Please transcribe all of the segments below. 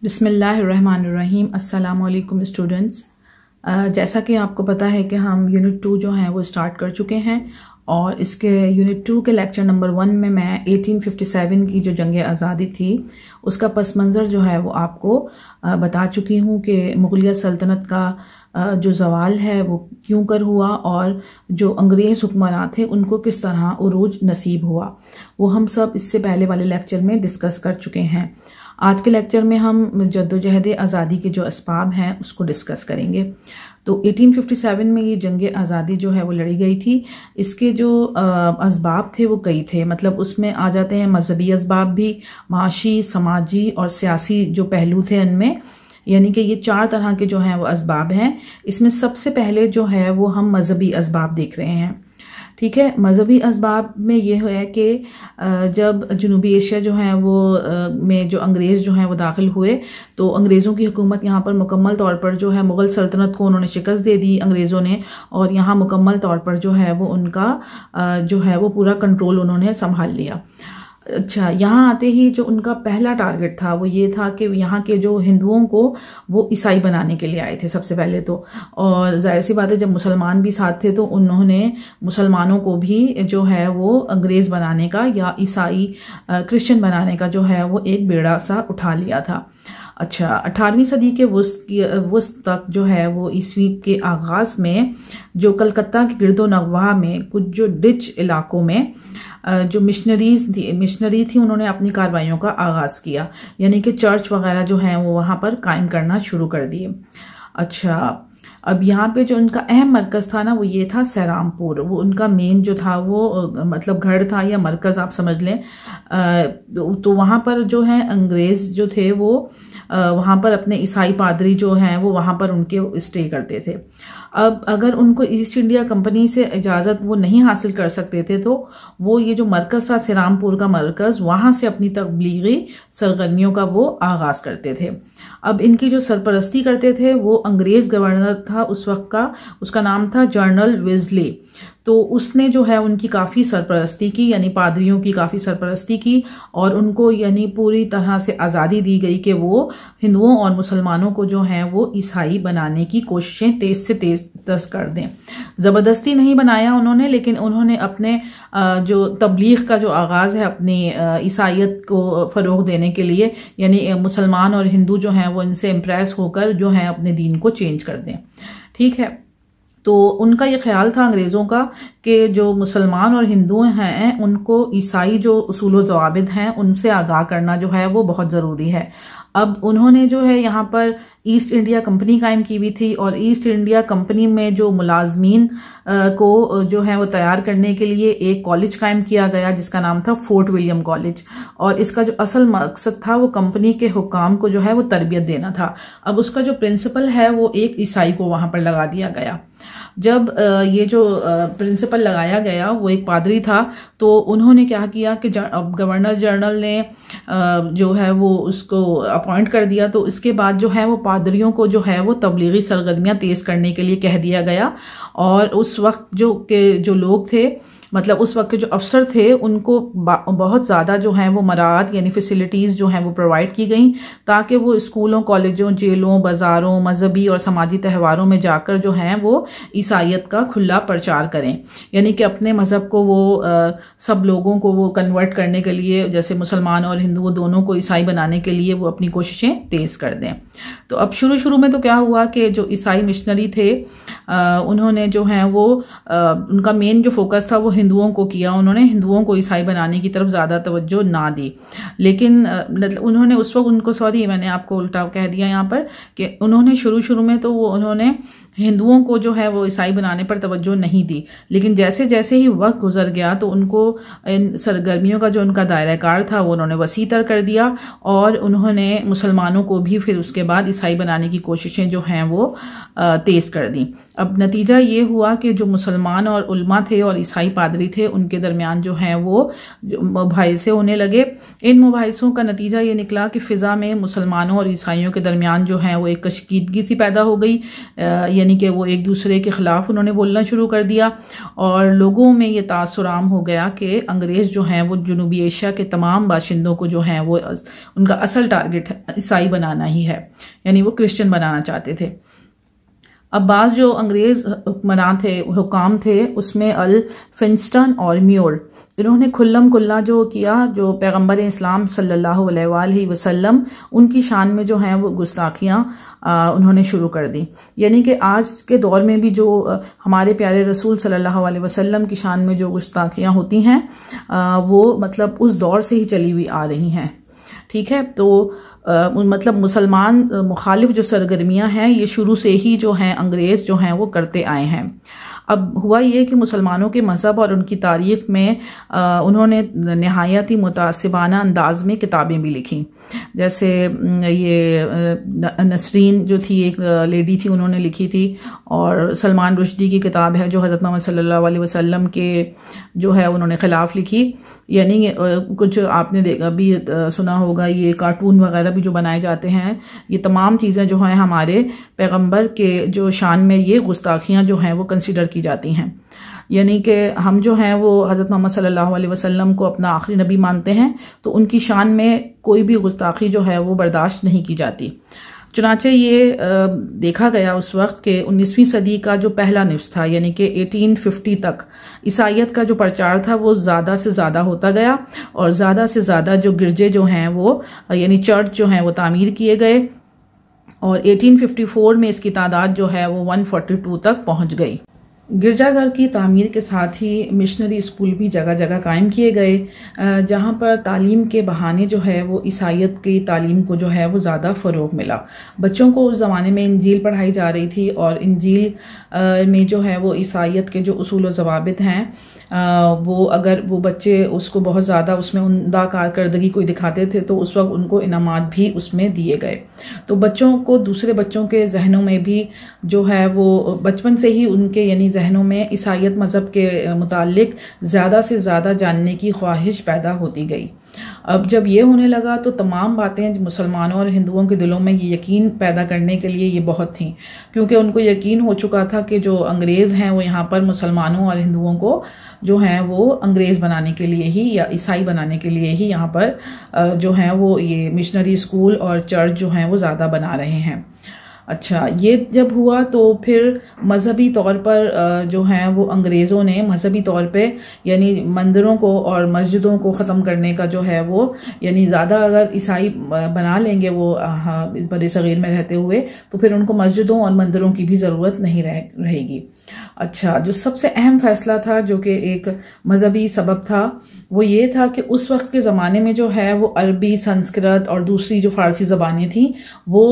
बिस्मिल्लाहिर्रहमानिर्रहीम। अस्सलाम वालेकुम स्टूडेंट्स। जैसा कि आपको पता है कि हम यूनिट 2 जो है वो स्टार्ट कर चुके हैं और इसके यूनिट 2 के लेक्चर नंबर 1 में मैं 1857 की जो जंग आज़ादी थी उसका पस मंज़र जो है वो आपको बता चुकी हूँ कि मुग़लिया सल्तनत का जो ज़वाल है वो क्यों कर हुआ और जो अंग्रेज़ हुक्मरान थे उनको किस तरह उरूज नसीब हुआ, वो हम सब इससे पहले वाले लेक्चर में डिस्कस कर चुके हैं। आज के लेक्चर में हम जद्दोजहद आज़ादी के जो असबाब हैं उसको डिस्कस करेंगे। तो 1857 में ये जंग आज़ादी जो है वो लड़ी गई थी। इसके जो असबाब थे वो कई थे, मतलब उसमें आ जाते हैं मजहबी असबाब भी, माशी, समाजी और सियासी जो पहलू थे उनमें, यानी कि ये 4 तरह के जो हैं वो असबाब हैं। इसमें सबसे पहले जो है वो हम मजहबी असबाब देख रहे हैं। ठीक है, मजहबी असबाब में ये है कि जब जनूबी एशिया जो है वो में जो अंग्रेज़ जो हैं वो दाखिल हुए तो अंग्रेज़ों की हुकूमत यहाँ पर मुकम्मल तौर पर जो है मुग़ल सल्तनत को उन्होंने शिकस्त दे दी अंग्रेज़ों ने, और यहाँ मुकम्मल तौर पर जो है वो उनका जो है वो पूरा कंट्रोल उन्होंने संभाल लिया। अच्छा, यहाँ आते ही जो उनका पहला टारगेट था वो ये था कि यहाँ के जो हिंदुओं को वो ईसाई बनाने के लिए आए थे सबसे पहले तो, और जाहिर सी बात है जब मुसलमान भी साथ थे तो उन्होंने मुसलमानों को भी जो है वो अंग्रेज़ बनाने का या ईसाई क्रिश्चियन बनाने का जो है वो एक बेड़ा सा उठा लिया था। अच्छा, 18वीं सदी के वस्त तक जो है वो ईस्वी के आगाज में जो कलकत्ता के गिरदो नवाह में कुछ जो डिच इलाकों में जो मिशनरी थी उन्होंने अपनी कार्रवाइयों का आगाज किया, यानी कि चर्च वगैरह जो है वो वहां पर कायम करना शुरू कर दिए। अच्छा, अब यहाँ पे जो उनका अहम मरकज था ना वो ये था सैरामपुर, वो उनका मेन जो था वो मतलब घर था या मरकज आप समझ लें। तो वहां पर जो है अंग्रेज जो थे वो वहां पर अपने ईसाई पादरी जो हैं वो वहां पर उनके स्टे करते थे। अब अगर उनको ईस्ट इंडिया कंपनी से इजाज़त वो नहीं हासिल कर सकते थे तो वो ये जो मरकज़ था सिरामपुर का मरकज़, वहां से अपनी तबलीगी सरगर्मियों का वो आगाज करते थे। अब इनकी जो सरपरस्ती करते थे वो अंग्रेज गवर्नर था उस वक्त का, उसका नाम था जनरल वेज़ली। तो उसने जो है उनकी काफ़ी सरपरस्ती की, यानी पादरियों की काफ़ी सरपरस्ती की और उनको यानी पूरी तरह से आज़ादी दी गई कि वो हिंदुओं और मुसलमानों को जो है वो ईसाई बनाने की कोशिशें तेज से तेज कर दें। ज़बरदस्ती नहीं बनाया उन्होंने, लेकिन उन्होंने अपने जो तबलीग का जो आगाज़ है अपनी ईसाइयत को फ़रोग़ देने के लिए, यानी मुसलमान और हिंदू जो हैं वो इनसे इम्प्रेस होकर जो है अपने दीन को चेंज कर दें। ठीक है, तो उनका ये ख्याल था अंग्रेज़ों का कि जो मुसलमान और हिंदू हैं उनको ईसाई जो उसूल व ज़वाबित हैं उनसे आगाह करना जो है वो बहुत ज़रूरी है। अब उन्होंने जो है यहाँ पर ईस्ट इंडिया कंपनी कायम की हुई थी और ईस्ट इंडिया कंपनी में जो मुलाजमीन को जो है वो तैयार करने के लिए एक कॉलेज कायम किया गया जिसका नाम था फोर्ट विलियम कॉलेज, और इसका जो असल मकसद था वो कंपनी के हुकाम को जो है वो तरबियत देना था। अब उसका जो प्रिंसिपल है वो एक ईसाई को वहां पर लगा दिया गया। जब ये जो प्रिंसिपल लगाया गया वो एक पादरी था, तो उन्होंने क्या किया कि गवर्नर जनरल ने जो है वो उसको अपॉइंट कर दिया। तो इसके बाद जो है वो पादरियों को जो है वो तबलीगी सरगर्मियां तेज करने के लिए कह दिया गया, और उस वक्त जो लोग थे, मतलब उस वक्त के जो अफसर थे उनको बहुत ज़्यादा जो है वो मराहत यानी फैसिलिटीज़ जो हैं वो प्रोवाइड की गई ताकि वो स्कूलों, कॉलेजों, जेलों, बाज़ारों, मजहबी और समाजी त्योहारों में जाकर जो हैं वो ईसाइयत का खुला प्रचार करें, यानी कि अपने मज़हब को वो सब लोगों को वो कन्वर्ट करने के लिए, जैसे मुसलमान और हिंदू दोनों को ईसाई बनाने के लिए वो अपनी कोशिशें तेज़ कर दें। तो अब शुरू में तो क्या हुआ कि जो ईसाई मिशनरी थे उन्होंने जो है वो उनका मेन जो फोकस था वो हिंदुओं को किया, उन्होंने हिंदुओं को ईसाई बनाने की तरफ ज़्यादा तवज्जो ना दी। लेकिन उन्होंने उस वक्त उनको, सॉरी मैंने आपको उल्टा कह दिया यहाँ पर, कि उन्होंने शुरू में तो वो उन्होंने हिंदुओं को जो है वो ईसाई बनाने पर तवज्जो नहीं दी, लेकिन जैसे जैसे ही वक्त गुजर गया तो उनको इन सरगर्मियों का जो उनका दायरा कार था वो उन्होंने वसीतर कर दिया और उन्होंने मुसलमानों को भी फिर उसके बाद ईसाई बनाने की कोशिशें जो हैं वो तेज़ कर दी। अब नतीजा ये हुआ कि जो मुसलमान और उल्मा थे और ईसाई पादरी थे उनके दरमियान जो है वो मुबाहिसे होने लगे। इन मुबाहिसों का नतीजा ये निकला कि फ़िज़ा में मुसलमानों और ईसाइयों के दरमियान जो है वो एक कशीदगी सी पैदा हो गई, यानी कि वो एक दूसरे के ख़िलाफ़ उन्होंने बोलना शुरू कर दिया और लोगों में ये तासुर आम हो गया कि अंग्रेज़ जो हैं वो जनूबी एशिया के तमाम बाशिंदों को जो है वो उनका असल टारगेट ईसाई बनाना ही है, यानी वो क्रिश्चियन बनाना चाहते थे। अब बाज़ जो अंग्रेज़ हुकाम थे उसमें अल फिंस्टन और म्योर, इन्होंने खुल्लम खुल्ला जो किया, जो पैगम्बर इस्लाम सल्लल्लाहु अलैहि वसल्लम उनकी शान में जो हैं वो गुस्ताखियाँ उन्होंने शुरू कर दी। यानी कि आज के दौर में भी जो हमारे प्यारे रसूल सल्लल्लाहु अलैहि वसल्लम की शान में जो गुस्ताखियाँ होती हैं वो मतलब उस दौर से ही चली हुई आ रही हैं। ठीक है, तो मतलब मुसलमान मुखालिफ जो सरगर्मियां हैं ये शुरू से ही जो हैं अंग्रेज़ जो हैं वो करते आए हैं। अब हुआ ये कि मुसलमानों के मज़हब और उनकी तारीख में उन्होंने नहायत ही मुतासिबाना अंदाज में किताबें भी लिखी। जैसे ये नसरीन जो थी, एक लेडी थी, उन्होंने लिखी थी, और सलमान रुश्दी की किताब है जो हज़रत मोहम्मद सल्लल्लाहु अलैहि वसल्लम के जो है उन्होंने खिलाफ लिखी। यानी कुछ आपने अभी सुना होगा ये कार्टून वगैरह भी जो बनाए जाते हैं, ये तमाम चीज़ें जो हैं हमारे पैगंबर के जो शान में ये गुस्ताखियाँ जो हैं वो कंसिडर की जाती हैं। यानी कि हम जो हैं वो हज़रत मोहम्मद सल्लल्लाहु अलैहि वसल्लम को अपना आखिरी नबी मानते हैं, तो उनकी शान में कोई भी गुस्ताखी जो है वो बर्दाश्त नहीं की जाती। चुनाचे ये देखा गया उस वक्त के 19वीं सदी का जो पहला निफ्स था, यानी कि 1850 तक ईसाइयत का जो प्रचार था वो ज़्यादा से ज़्यादा होता गया और ज़्यादा से ज़्यादा जो गिरजे जो हैं वो यानी चर्च जो हैं वो तामीर किए गए और 1854 में इसकी तादाद जो है वो 142 तक पहुंच गई। गिरजाघर की तामीर के साथ ही मिशनरी स्कूल भी जगह जगह कायम किए गए, जहां पर तालीम के बहाने जो है वो ईसाइयत की तालीम को जो है वो ज़्यादा फ़रोग़ मिला। बच्चों को उस ज़माने में इंजील पढ़ाई जा रही थी और इंजील में जो है वो ईसाइयत के जो उसूल व ज़वाबित हैं वो अगर वो बच्चे उसको बहुत ज़्यादा उसमें उम्दा कारकर्दगी कोई दिखाते थे तो उस वक्त उनको इनामात भी उसमें दिए गए। तो बच्चों को दूसरे बच्चों के जहनों में भी जो है वो बचपन से ही उनके यानी जहनों में ईसाइयत मज़हब के मुताल्लिक ज़्यादा से ज़्यादा जानने की ख्वाहिश पैदा होती गई। अब जब ये होने लगा तो तमाम बातें मुसलमानों और हिंदुओं के दिलों में ये यकीन पैदा करने के लिए ये बहुत थी, क्योंकि उनको यकीन हो चुका था कि जो अंग्रेज़ हैं वो यहाँ पर मुसलमानों और हिंदुओं को जो हैं वो अंग्रेज़ बनाने के लिए ही या ईसाई बनाने के लिए ही यहाँ पर जो हैं वो ये मिशनरी स्कूल और चर्च जो हैं वो ज़्यादा बना रहे हैं। अच्छा, ये जब हुआ तो फिर मजहबी तौर पर जो हैं वो अंग्रेज़ों ने मजहबी तौर पे यानी मंदिरों को और मस्जिदों को ख़त्म करने का जो है वो यानी ज़्यादा अगर ईसाई बना लेंगे वो बड़े सग़ीर में रहते हुए तो फिर उनको मस्जिदों और मंदिरों की भी ज़रूरत नहीं रहेगी। अच्छा, जो सबसे अहम फैसला था जो कि एक मजहबी सबब था वो ये था कि उस वक्त के ज़माने में जो है वो अरबी, संस्कृत और दूसरी जो फ़ारसी ज़बानें थी वो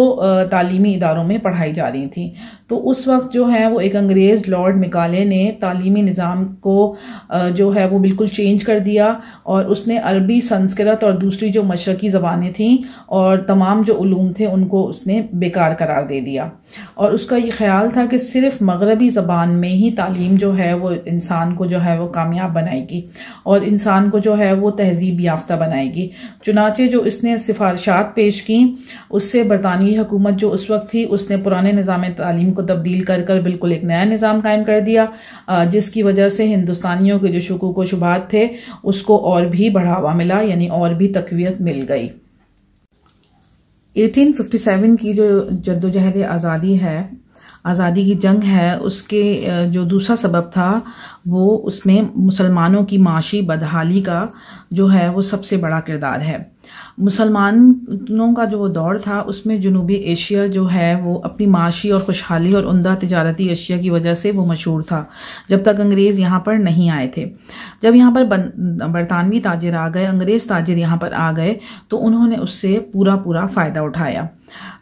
तालीमी इदारों में पढ़ाई जा रही थी। तो उस वक्त जो है वो एक अंग्रेज़ लॉर्ड मिकाले ने तालीमी निज़ाम को जो है वो बिल्कुल चेंज कर दिया और उसने अरबी, संस्कृत और दूसरी जो मशरकी ज़बानें थीं और तमाम जो उलूम थे उनको उसने बेकार करार दे दिया। और उसका ये ख्याल था कि सिर्फ मगरबी ज़बान में ही तालीम जो है वो इंसान को जो है वो कामयाब बनाएगी और इंसान को जो है वो तहजीब याफ्ता बनाएगी। चुनाचे जो इसने सिफारिशात पेश की उससे बरतानवी हुकूमत जो उस वक्त थी उसने पुराने निज़ाम तालीम को तब्दील कर बिल्कुल एक नया निज़ाम कायम कर दिया, जिसकी वजह से हिंदुस्तानियों के जो शुकूक व शुबहात थे उसको और भी बढ़ावा मिला, यानी और भी तक़वियत मिल गई। 1857 की जो जद्दोजहद आज़ादी है, आज़ादी की जंग है, उसके जो दूसरा सबब था वो उसमें मुसलमानों की माशी बदहाली का जो है वो सबसे बड़ा किरदार है। मुसलमानों का जो वो दौर था उसमें जनूबी एशिया जो है वो अपनी माशी और खुशहाली और उम्दा तिजारती अशिया की वजह से वो मशहूर था जब तक अंग्रेज़ यहाँ पर नहीं आए थे। जब यहाँ पर बरतानवी ताजिर आ गए, अंग्रेज़ ताजिर यहाँ पर आ गए तो उन्होंने उससे पूरा फ़ायदा उठाया।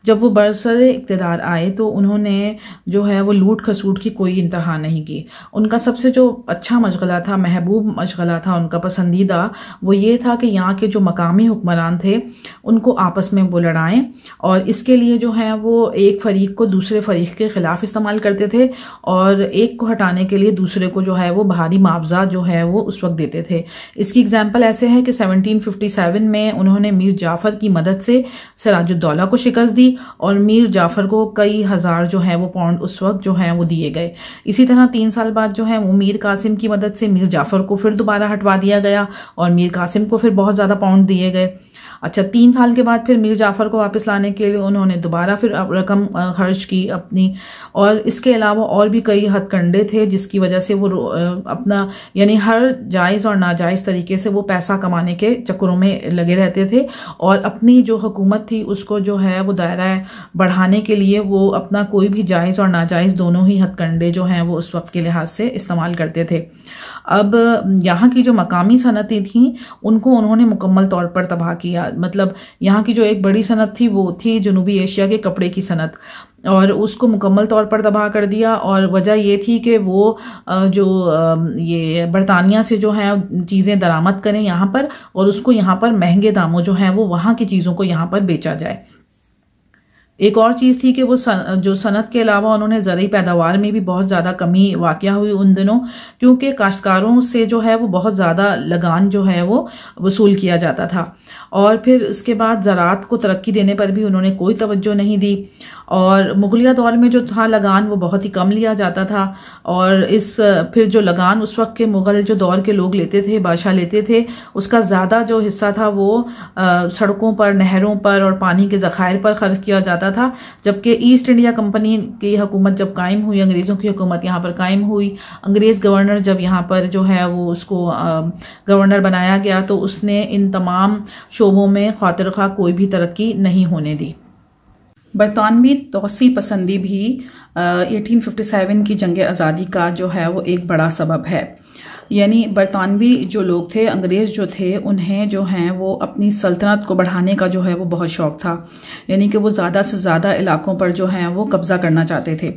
जब वो बरसरे इक़्तिदार आए तो उन्होंने जो है वो लूट खसूट की कोई इंतहा नहीं की। उनका सबसे जो अच्छा मशगला था, महबूब मशगला था उनका पसंदीदा, वो ये था कि यहाँ के जो मकामी हुक्मरान हुक्मरान थे उनको आपस में वो लड़ाएं, और इसके लिए जो है वो एक फरीक को दूसरे फरीक के खिलाफ इस्तेमाल करते थे, और एक को हटाने के लिए दूसरे को जो है वो भारी मुआवजा जो है वो उस वक्त देते थे। इसकी एग्जाम्पल ऐसे है कि 1757 में उन्होंने मीर जाफर की मदद से सिराजुद्दौला को शिकस्त दी, और मीर जाफर को कई हजार जो है वो पाउंड उस वक्त जो है वो दिए गए। इसी तरह 3 साल बाद जो है वो मीर कासिम की मदद से मीर जाफर को फिर दोबारा हटवा दिया गया, और मीर कासिम को फिर बहुत ज्यादा पाउंड दिए गए। अच्छा, 3 साल के बाद फिर मीर जाफर को वापस लाने के लिए उन्होंने दोबारा फिर रकम खर्च की अपनी, और इसके अलावा और भी कई हथकंडे थे जिसकी वजह से वो अपना यानी हर जायज़ और नाजायज़ तरीके से वो पैसा कमाने के चक्करों में लगे रहते थे, और अपनी जो हुकूमत थी उसको जो है वो दायरा बढ़ाने के लिए वो अपना कोई भी जायज़ और नाजायज़ दोनों ही हथकंडे जो हैं वो उस वक्त के लिहाज से इस्तेमाल करते थे। अब यहाँ की जो मकामी सनतें थीं उनको उन्होंने मुकम्मल तौर पर तबाह किया। मतलब यहाँ की जो एक बड़ी सनत थी वो थी जनूबी एशिया के कपड़े की सनत, और उसको मुकम्मल तौर पर तबाह कर दिया। और वजह ये थी कि वो जो ये बरतानिया से जो है चीज़ें दरामद करें यहाँ पर, और उसको यहाँ पर महंगे दामों जो हैं वो वहाँ की चीज़ों को यहाँ पर बेचा जाए। एक और चीज़ थी कि वो जो सनत के अलावा उन्होंने ज़रूरी पैदावार में भी बहुत ज़्यादा कमी वाक़या हुई उन दिनों, क्योंकि काश्तकारों से जो है वो बहुत ज़्यादा लगान जो है वो वसूल किया जाता था। और फिर उसके बाद ज़राअत को तरक्की देने पर भी उन्होंने कोई तवज्जो नहीं दी, और मुगलिया दौर में जो था लगान वो बहुत ही कम लिया जाता था। और फिर जो लगान उस वक्त के मुग़ल जो दौर के लोग लेते थे, बादशाह लेते थे, उसका ज़्यादा जो हिस्सा था वो सड़कों पर, नहरों पर और पानी के ज़खायर पर खर्च किया जाता था। जबकि ईस्ट इंडिया कंपनी की हुकूमत जब कायम हुई, अंग्रेज़ों की हुकूमत यहाँ पर कायम हुई, अंग्रेज़ गवर्नर जब यहाँ पर जो है वो उसको गवर्नर बनाया गया, तो उसने इन तमाम शोबों में खातिर खा कोई भी तरक्की नहीं होने दी। बरतानवी तोसी पसंदी भी 1857 की जंग आज़ादी का जो है वो एक बड़ा सबब है। यानी बरतानवी जो लोग थे, अंग्रेज़ जो थे, उन्हें जो हैं वो अपनी सल्तनत को बढ़ाने का जो है वो बहुत शौक़ था। यानी कि वो ज़्यादा से ज़्यादा इलाकों पर जो हैं वो कब्ज़ा करना चाहते थे,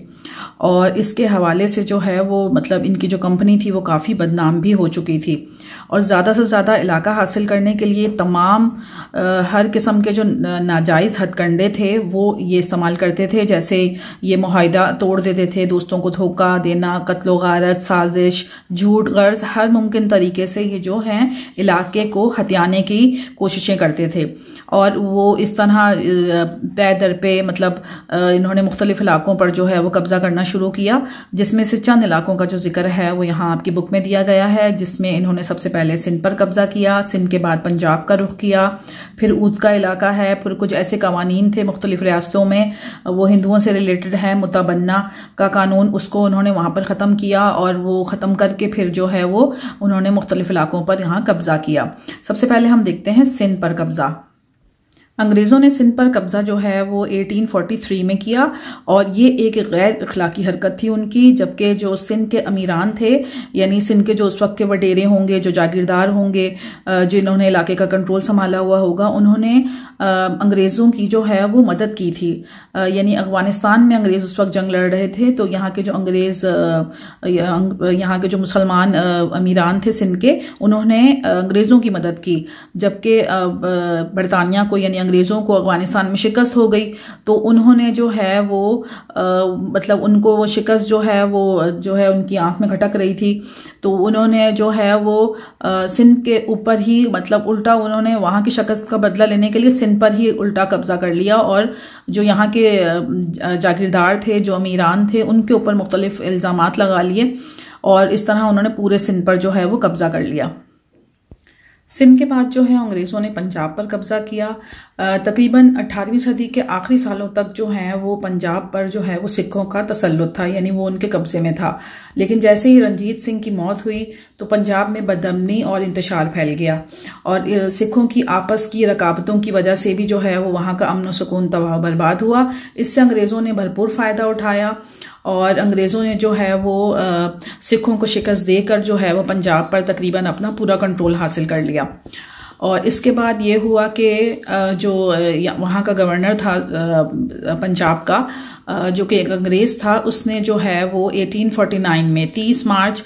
और इसके हवाले से जो है वो मतलब इनकी जो कंपनी थी वो काफ़ी बदनाम भी हो चुकी थी। और ज़्यादा से ज़्यादा इलाका हासिल करने के लिए तमाम हर किस्म के जो नाजायज़ हथकंडे थे वो ये इस्तेमाल करते थे। जैसे ये मुआहिदा तोड़ देते थे, दोस्तों को धोखा देना, कत्लो गारत, साजिश, झूठ, गर्ज, हर मुमकिन तरीके से ये जो हैं इलाके को हथियाने की कोशिशें करते थे। और वो इस तरह पै दर पे मतलब इन्होंने मुख्तलिफ इलाकों पर जो है वो कब्ज़ा करना शुरू किया, जिसमें से चंद इलाकों का जो जिक्र है वो यहाँ आपकी बुक में दिया गया है। जिसमें इन्होंने सबसे पहले सिंध पर कब्ज़ा किया, सिंध के बाद पंजाब का रुख किया, फिर ऊद का इलाका है, फिर कुछ ऐसे कवानीन थे मुख्तलिफ रियासतों में वो हिंदुओं से रिलेटेड है, मुताबन्ना का कानून, उसको उन्होंने वहाँ पर ख़त्म किया, और वो ख़त्म करके फिर जो है वो उन्होंने मुख्तलिफ इलाकों पर यहाँ कब्ज़ा किया। सबसे पहले हम देखते हैं सिंध पर कब्ज़ा। अंग्रेज़ों ने सिंध पर कब्ज़ा जो है वो 1843 में किया, और ये एक गैर अखलाकी हरकत थी उनकी। जबकि जो सिंध के अमीरान थे, यानी सिंध के जो उस वक्त के वडेरे होंगे, जो जागीरदार होंगे, जिन्होंने इलाके का कंट्रोल संभाला हुआ होगा, उन्होंने अंग्रेज़ों की जो है वो मदद की थी। यानी अफगानिस्तान में अंग्रेज़ उस वक्त जंग लड़ रहे थे, तो यहाँ के जो अंग्रेज़, यहाँ के जो मुसलमान अमीरान थे सिंध के, उन्होंने अंग्रेज़ों की मदद की। जबकि बरतानिया को यानी अंग्रेज़ों को अफगानिस्तान में शिकस्त हो गई, तो उन्होंने जो है वो मतलब उनको वो शिकस्त जो है वो जो है उनकी आंख में खटक रही थी, तो उन्होंने जो है वो सिंध के ऊपर ही मतलब उल्टा उन्होंने वहाँ की शिकस्त का बदला लेने के लिए सिंध पर ही उल्टा कब्जा कर लिया, और जो यहाँ के जागीरदार थे, जो अमीरान थे, उनके ऊपर मुख्तलिफ इल्ज़ामात लगा लिए, और इस तरह उन्होंने पूरे सिंध पर जो है वो कब्जा कर लिया। सिंध के बाद जो है अंग्रेज़ों ने पंजाब पर कब्जा किया। तकरीबन 18वीं सदी के आखिरी सालों तक जो है वो पंजाब पर जो है वो सिखों का तसल्लुत था, यानी वो उनके कब्जे में था। लेकिन जैसे ही रणजीत सिंह की मौत हुई तो पंजाब में बदअमनी और इंतशार फैल गया, और सिखों की आपस की रकाबतों की वजह से भी जो है वो वहाँ का अमन व सुकून तबाह बर्बाद हुआ। इससे अंग्रेज़ों ने भरपूर फ़ायदा उठाया, और अंग्रेज़ों ने जो है वो सिखों को शिकस्त देकर जो है वो पंजाब पर तकरीबन अपना पूरा कंट्रोल हासिल कर लिया। और इसके बाद ये हुआ कि जो वहाँ का गवर्नर था पंजाब का, जो कि एक अंग्रेज़ था, उसने जो है वो 1849 में 30 मार्च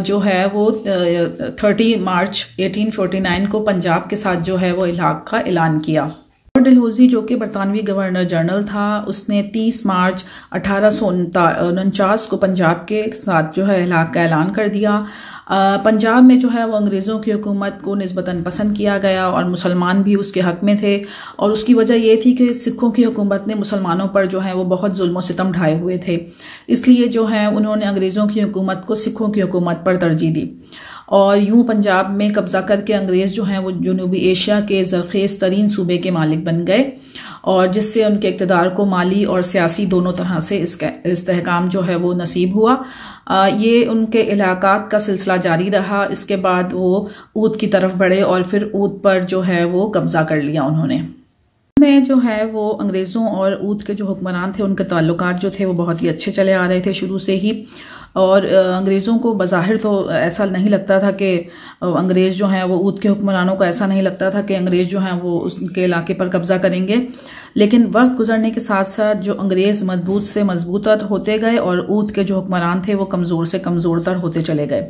जो है वो 30 मार्च 1849 को पंजाब के साथ जो है वो इलाक़ का ऐलान किया। डलहौजी जो कि बरतानवी गवर्नर जनरल था, उसने 30 मार्च 1849 को पंजाब के साथ जो है इलाक़ का ऐलान कर दिया। पंजाब में जो है वो अंग्रेज़ों की हुकूमत को निस्बतन पसंद किया गया और मुसलमान भी उसके हक़ में थे, और उसकी वजह ये थी कि सिखों की हुकूमत ने मुसलमानों पर जो है वो बहुत जुल्म सितम ढाए हुए थे, इसलिए जो है उन्होंने अंग्रेज़ों की हुकूमत को सिखों की हुकूमत पर तरजीह दी। और यूं पंजाब में कब्ज़ा करके अंग्रेज़ जो हैं वो जनूबी एशिया के ज़रख़ेज़ तरीन सूबे के मालिक बन गए, और जिससे उनके इक़्तिदार को माली और सियासी दोनों तरह से इसका इस्तेहकाम जो है वो नसीब हुआ। ये उनके इलाक़ात का सिलसिला जारी रहा। इसके बाद वो ऊद की तरफ बढ़े और फिर ऊद पर जो है वो कब्ज़ा कर लिया उन्होंने। में जो है वो अंग्रेज़ों और ऊद के जो हुक्मरान थे उनके ताल्लुकात जो थे वो बहुत ही अच्छे चले आ रहे थे शुरू से ही, और अंग्रेज़ों को बज़ाहिर तो ऐसा नहीं लगता था कि अंग्रेज़ जो हैं वो ऊद के हुक्मरानों को ऐसा नहीं लगता था कि अंग्रेज़ जो हैं वो उसके इलाके पर कब्ज़ा करेंगे, लेकिन वक्त गुजरने के साथ साथ जो अंग्रेज़ मजबूत से मजबूतर होते गए और ऊद के जो हुक्मरान थे वो कमज़ोर से कमज़ोरतर होते चले गए।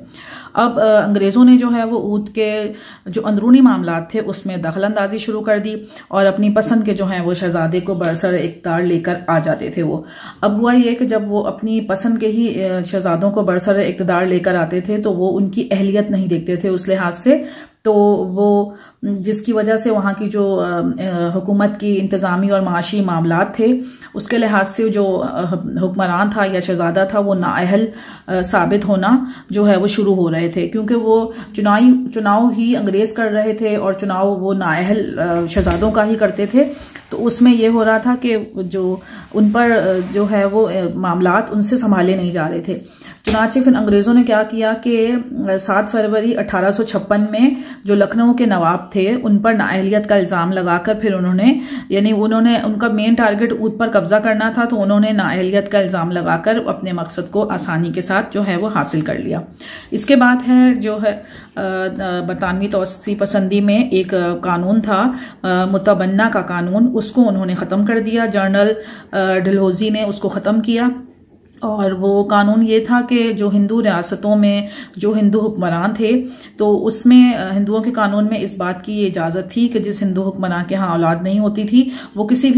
अब अंग्रेज़ों ने जो है वो ऊद के जो अंदरूनी मामलात थे उसमें दखलंदाजी शुरू कर दी और अपनी पसंद के जो हैं वो शहजादे को बरसर इख्तियार लेकर आ जाते थे वो। अब हुआ ये कि जब वो अपनी पसंद के ही शहजादों को बरसर इख्तियार लेकर आते थे तो वो उनकी अहलियत नहीं देखते थे उस लिहाज से, तो वो जिसकी वजह से वहाँ की जो हुकूमत की इंतज़ामी और माशी मामलात थे उसके लिहाज से जो हुक्मरान था या शहजादा था वो नाअहल साबित होना जो है वो शुरू हो रहे थे, क्योंकि वो चुनाव ही अंग्रेज़ कर रहे थे और चुनाव वो नाअहल शहजादों का ही करते थे। तो उसमें ये हो रहा था कि जो उन पर जो है वो मामलात उनसे संभाले नहीं जा रहे थे। चुनांचे फिर अंग्रेज़ों ने क्या किया कि 7 फरवरी 1856 में जो लखनऊ के नवाब थे उन पर नाअहलियत का इल्ज़ाम लगाकर फिर उन्होंने उनका मेन टारगेट ऊद पर कब्जा करना था, तो उन्होंने नाअहलियत का इल्ज़ाम लगाकर अपने मकसद को आसानी के साथ जो है वो हासिल कर लिया। इसके बाद है जो है बरतानवी तौसीफ़ पसंदी में एक कानून था मुतबन्ना का कानून, उसको उन्होंने ख़त्म कर दिया। जनरल डलहौजी ने उसको ख़त्म किया, और वो कानून ये था कि जो हिंदू रियासतों में जो हिंदू हुक्मरान थे तो उसमें हिंदुओं के कानून में इस बात की इजाज़त थी कि जिस हिंदू हुक्मरान के यहाँ औलाद नहीं होती थी वो किसी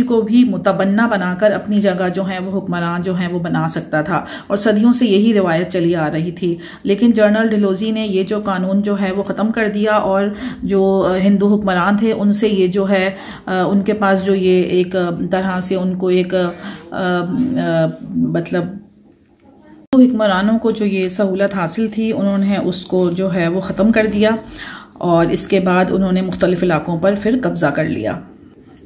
को भी मुतबन्ना बनाकर अपनी जगह जो है वो हुक्मरान जो है वो बना सकता था, और सदियों से यही रिवायत चली आ रही थी। लेकिन जनरल डलहौजी ने ये जो कानून जो है वो ख़त्म कर दिया, और जो हिंदू हुक्मरान थे उनसे ये जो है उनके पास जो ये एक तरह से उनको एक मतलब हुक्मरानों को जो ये सहूलत हासिल थी उन्होंने उसको जो है वो ख़त्म कर दिया, और इसके बाद उन्होंने मुख्तलिफ इलाकों पर फिर कब्ज़ा कर लिया।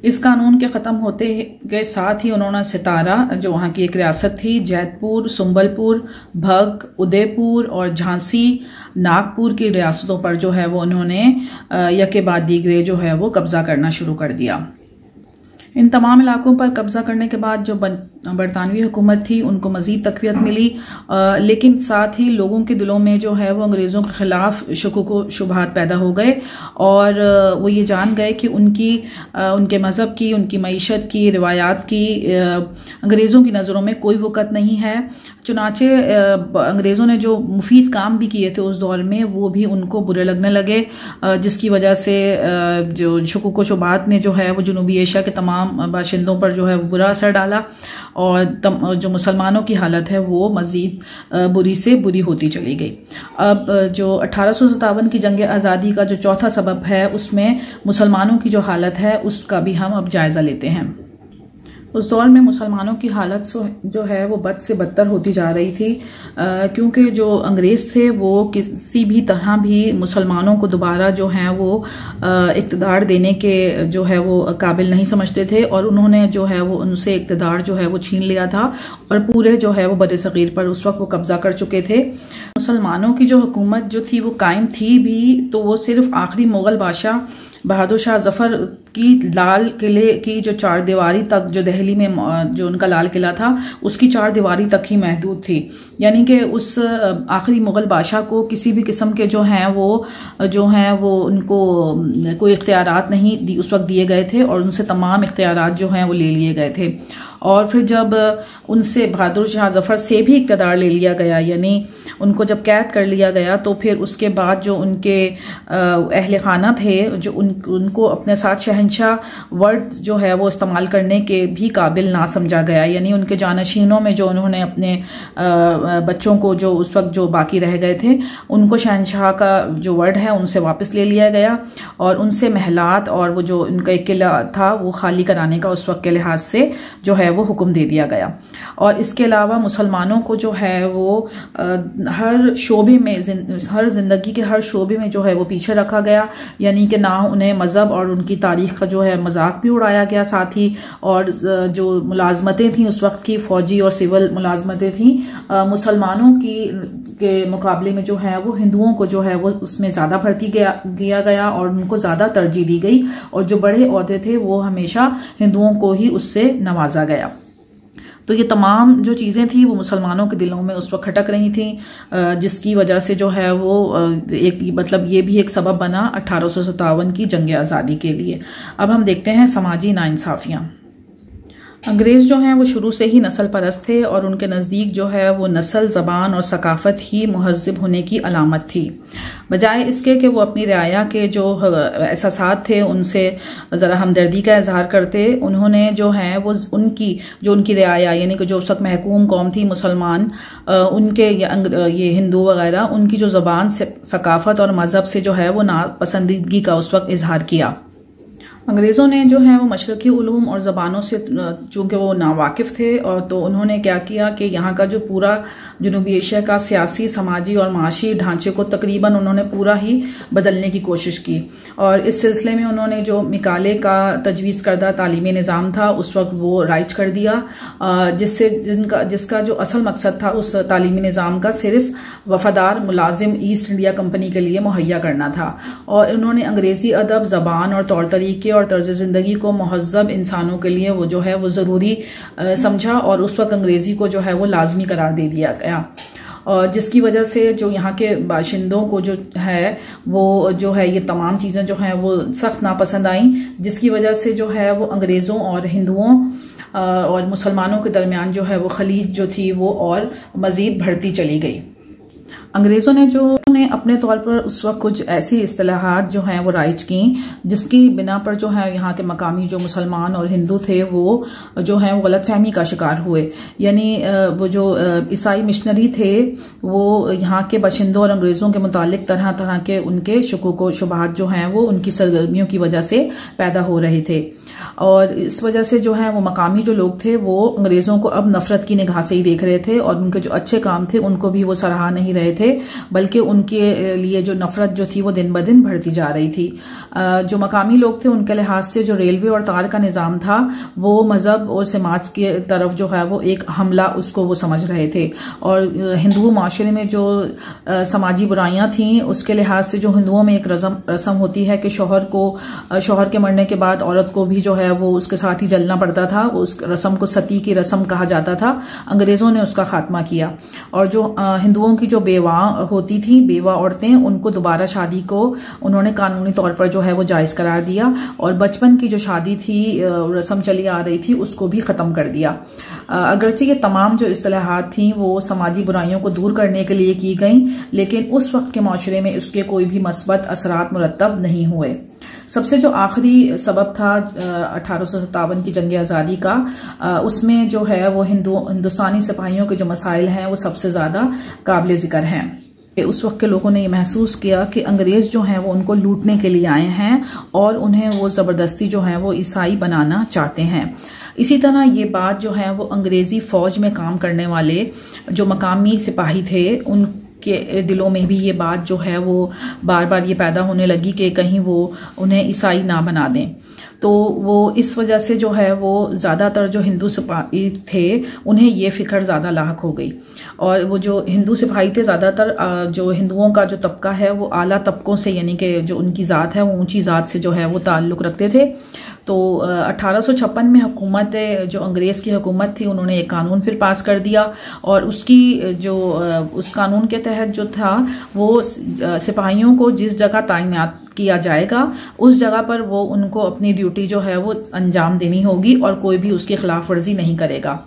इस कानून के ख़त्म होते के साथ ही उन्होंने सितारा जो वहाँ की एक रियासत थी, जैतपुर, सुंबलपुर, भग, उदयपुर और झांसी, नागपुर की रियासतों पर जो है वो उन्होंने यके बाद दीगरे जो है वो कब्ज़ा करना शुरू कर दिया। इन तमाम इलाकों पर कब्ज़ा करने के बाद जो बरतानवी हुकूमत थी उनको मज़ीद तक़वियत मिली, लेकिन साथ ही लोगों के दिलों में जो है वो अंग्रेज़ों के ख़िलाफ़ शुकूक व शुबहात पैदा हो गए, और वो ये जान गए कि उनके मज़हब की, उनकी मईशत की, रिवायात की अंग्रेज़ों की नज़रों में कोई वक़्त नहीं है। चुनाचे अंग्रेज़ों ने जो मुफीद काम भी किए थे उस दौर में वो भी उनको बुरे लगने लगे, जिसकी वजह से जो शुकूक व शुबहात ने जो है वो जनूबी एशिया के तमाम बाशिंदों पर जो है वो बुरा असर डाला, और जो मुसलमानों की हालत है वो मज़ीद बुरी से बुरी होती चली गई। अब जो 1857 की जंग आज़ादी का जो चौथा सबब है उसमें मुसलमानों की जो हालत है उसका भी हम अब जायज़ा लेते हैं। उस दौर में मुसलमानों की हालत जो है वो बद से बदतर होती जा रही थी, क्योंकि जो अंग्रेज़ थे वो किसी भी तरह भी मुसलमानों को दोबारा जो है वो इक़्तिदार देने के जो है वो काबिल नहीं समझते थे, और उन्होंने जो है वो उनसे इक़्तिदार जो है वो छीन लिया था, और पूरे जो है वो बड़े सग़ीर पर उस वक्त वो कब्ज़ा कर चुके थे। मुसलमानों की जो हुकूमत जो थी वो कायम थी भी तो वो सिर्फ आखिरी मुग़ल बादशाह बहादुर शाह ज़फ़र उसकी लाल किले की जो चार दीवारी तक, जो दिल्ली में जो उनका लाल किला था उसकी चार दीवारी तक ही महदूद थी। यानी कि उस आखिरी मुग़ल बादशाह को किसी भी किस्म के जो हैं वो उनको कोई इख्तियारात नहीं उस वक्त दिए गए थे, और उनसे तमाम इख्तियारात जो हैं वो ले लिए गए थे। और फिर जब उनसे बहादुर शाह जफर से भी इक़्तिदार ले लिया गया, यानी उनको जब कैद कर लिया गया, तो फिर उसके बाद जो उनके अहले खाना थे जो उनको अपने साथ शहंशाह वर्ड जो है वो इस्तेमाल करने के भी काबिल ना समझा गया। यानी उनके जानशीनों में जो उन्होंने अपने बच्चों को जो उस वक्त जो बाकी रह गए थे उनको शहंशाह का जो वर्ड है उनसे वापस ले लिया गया, और उनसे महलात और वो जो उनका एक किला था वो खाली कराने का उस वक्त के लिहाज से जो है वो हुक्म दे दिया गया। और इसके अलावा मुसलमानों को जो है वो हर शोबे में, हर जिंदगी के हर शोबे में जो है वो पीछे रखा गया। यानी कि ना उन्हें मजहब और उनकी तारीख का जो है मजाक भी उड़ाया गया, साथ ही और जो मुलाजमतें थी उस वक्त की फौजी और सिविल मुलाजमतें थी मुसलमानों के मुकाबले में जो है वो हिंदुओं को जो है वो उसमें ज्यादा भर्ती किया गया और उनको ज्यादा तरजीह दी गई, और जो बड़े ओहदे थे वो हमेशा हिंदुओं को ही उससे नवाजा गया। तो ये तमाम जो चीज़ें थी वो मुसलमानों के दिलों में उस वक्त खटक रही थी, जिसकी वजह से जो है वो एक मतलब ये भी एक सबब बना 1857 की जंग आज़ादी के लिए। अब हम देखते हैं समाजी नाइंसाफियाँ। अंग्रेज़ जो हैं वो शुरू से ही नस्ल परस्त थे, और उनके नज़दीक जो है वो नस्ल, ज़बान और सकाफ़त ही मुहज़्ज़ब होने की अलामत थी। बजाय इसके कि वो अपनी रियाया के जो एहसासात थे उनसे ज़रा हमदर्दी का इजहार करते, उन्होंने जो है वो उनकी रियाया यानी कि जो उस वक्त महकूम कौम थी मुसलमान, उनके ये हिंदू वगैरह, उनकी जो ज़बान, सकाफ़त और मज़हब से जो है वो नापसंदीदगी का उस वक्त इजहार किया। अंग्रेज़ों ने जो है वो मशरक़ी उलूम और ज़बानों से चूँकि वो नावाकिफ़ थे, और तो उन्होंने क्या किया कि यहाँ का जो पूरा जनूबी एशिया का सियासी, समाजी और माशी ढांचे को तकरीबन उन्होंने पूरा ही बदलने की कोशिश की। और इस सिलसिले में उन्होंने जो मिकाले का तजवीज़ करदा तालीमी निज़ाम था उस वक्त वो राइज कर दिया, जिसका जो असल मकसद था उस तालीमी निज़ाम का सिर्फ वफादार मुलाजिम ईस्ट इंडिया कंपनी के लिए मुहैया करना था। और उन्होंने अंग्रेज़ी अदब, ज़बान और तौर तरीके और तर्ज ज़िंदगी को महज़्ज़ब इंसानों के लिए वो जो है वो ज़रूरी समझा, और उस वक्त अंग्रेज़ी को जो है वो लाजमी करार दे दिया गया। और जिसकी वजह से जो यहाँ के बाशिंदों को जो है वो जो है ये तमाम चीज़ें जो हैं वो सख्त नापसंद आईं, जिसकी वजह से जो है वो अंग्रेज़ों और हिंदुओं और मुसलमानों के दरमियान जो है वो खलीज जो थी वो और मज़ीद बढ़ती चली गई। अंग्रेज़ों ने अपने तौर पर उस वक्त कुछ ऐसी इस्तिलाहात जो हैं वो राइज की, जिसकी बिना पर जो है यहाँ के मकामी जो मुसलमान और हिंदू थे वो जो है वो गलतफहमी का शिकार हुए। यानी वो जो ईसाई मिशनरी थे वो यहाँ के बाशिंदों और अंग्रेज़ों के मुतालिक तरह तरह के उनके शुकूक व शुबहात जो हैं वो उनकी सरगर्मियों की वजह से पैदा हो रहे थे, और इस वजह से जो है वो मकामी जो लोग थे वो अंग्रेज़ों को अब नफरत की निगाह से ही देख रहे थे, और उनके जो अच्छे काम थे उनको भी वो सराहा नहीं रहे थे, बल्कि उनके लिए जो नफरत जो थी वो दिन ब दिन बढ़ती जा रही थी। जो मकामी लोग थे उनके लिहाज से जो रेलवे और तार का निज़ाम था वो मजहब और समाज के तरफ जो है वो एक हमला उसको वो समझ रहे थे, और हिंदू माशरे में जो समाजी बुराइयां थी उसके लिहाज से जो हिंदुओं में एक रस्म होती है कि शोहर के मरने के बाद औरत को भी जो है वो उसके साथ ही जलना पड़ता था, उस रस्म को सती की रस्म कहा जाता था। अंग्रेज़ों ने उसका खात्मा किया, और जो हिंदुओं की जो बेवा होती थी, बेवा औरतें, उनको दोबारा शादी को उन्होंने कानूनी तौर पर जो है वो जायज़ करार दिया, और बचपन की जो शादी थी, रस्म चली आ रही थी, उसको भी ख़त्म कर दिया। अगरचे ये तमाम जो इस्तिलाहात थी वो समाजी बुराइयों को दूर करने के लिए की गई, लेकिन उस वक्त के माशरे में उसके कोई भी मस्बत असरात मुरत्तब नहीं हुए। सबसे जो आखिरी सबब था 1857 की जंग आज़ादी का, उसमें जो है वो हिंदुस्तानी सिपाहियों के जो मसाइल हैं वो सबसे ज़्यादा काबिल ज़िक्र हैं। उस वक्त के लोगों ने ये महसूस किया कि अंग्रेज़ जो हैं वो उनको लूटने के लिए आए हैं, और उन्हें वो ज़बरदस्ती जो है वो ईसाई बनाना चाहते हैं। इसी तरह ये बात जो है वो अंग्रेज़ी फ़ौज में काम करने वाले जो मकामी सिपाही थे उनके दिलों में भी ये बात जो है वो बार बार ये पैदा होने लगी कि कहीं वो उन्हें ईसाई ना बना दें। तो वो इस वजह से जो है वो ज़्यादातर जो हिंदू सिपाही थे उन्हें ये फ़िक्र ज़्यादा लाहक हो गई, और वो जो हिंदू सिपाही थे ज़्यादातर जो हिंदुओं का जो तबका है वो आला तबकों से, यानी कि जो उनकी ज़ात है वो ऊंची ज़ात से जो है वो ताल्लुक़ रखते थे। तो 1856 में हुकूमत जो अंग्रेज़ की हुकूमत थी उन्होंने एक कानून फिर पास कर दिया, और उसकी जो उस कानून के तहत जो था वो सिपाहियों को जिस जगह तैनात किया जाएगा उस जगह पर वो उनको अपनी ड्यूटी जो है वो अंजाम देनी होगी और कोई भी उसकी खिलाफ वर्जी नहीं करेगा।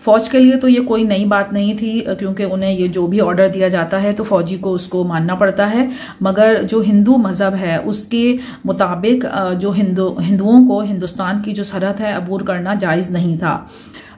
फ़ौज के लिए तो ये कोई नई बात नहीं थी, क्योंकि उन्हें ये जो भी ऑर्डर दिया जाता है तो फ़ौजी को उसको मानना पड़ता है। मगर जो हिंदू मज़हब है उसके मुताबिक जो हिंदुओं को हिंदुस्तान की जो सरहद है अबूर करना जायज़ नहीं था,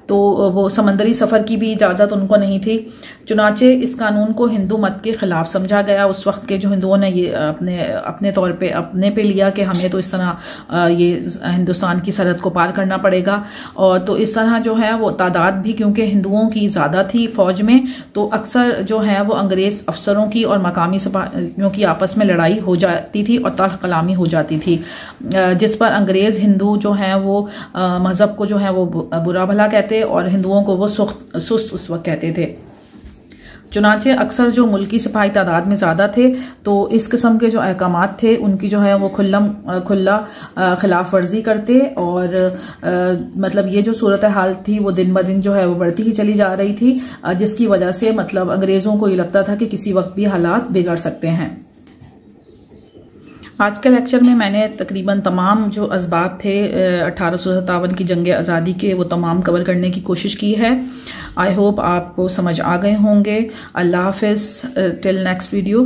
तो वो समंदरी सफ़र की भी इजाज़त उनको नहीं थी। चुनाचे इस कानून को हिंदू मत के ख़िलाफ़ समझा गया। उस वक्त के जो हिंदुओं ने ये अपने तौर पे अपने पे लिया कि हमें तो इस तरह ये हिंदुस्तान की सरहद को पार करना पड़ेगा, और तो इस तरह जो है वो तादाद भी क्योंकि हिंदुओं की ज़्यादा थी फ़ौज में, तो अक्सर जो है वो अंग्रेज़ अफसरों की और मकामी सिपाहियों की आपस में लड़ाई हो जाती थी और तल्ख़ कलामी हो जाती थी, जिस पर अंग्रेज़ हिंदू जो हैं वो मज़हब को जो है वो बुरा भला कहते और हिंदुओं को वो सुस्त उस वक्त कहते थे। चुनाचे अक्सर जो मुल्की सिपाही तादाद में ज़्यादा थे तो इस किस्म के जो अहकामात थे उनकी जो है वो खुला खिलाफ वर्जी करते, और मतलब ये जो सूरत हाल थी वो दिन ब दिन जो है वो बढ़ती ही चली जा रही थी, जिसकी वजह से मतलब अंग्रेज़ों को ये लगता था कि किसी वक्त भी हालात बिगड़ सकते हैं। आज के लेक्चर में मैंने तकरीबन तमाम जो असबाब थे 1857 की जंग आज़ादी के वो तमाम कवर करने की कोशिश की है। आई होप आपको समझ आ गए होंगे। अल्लाह हाफ़िज़, टिल नेक्स्ट वीडियो।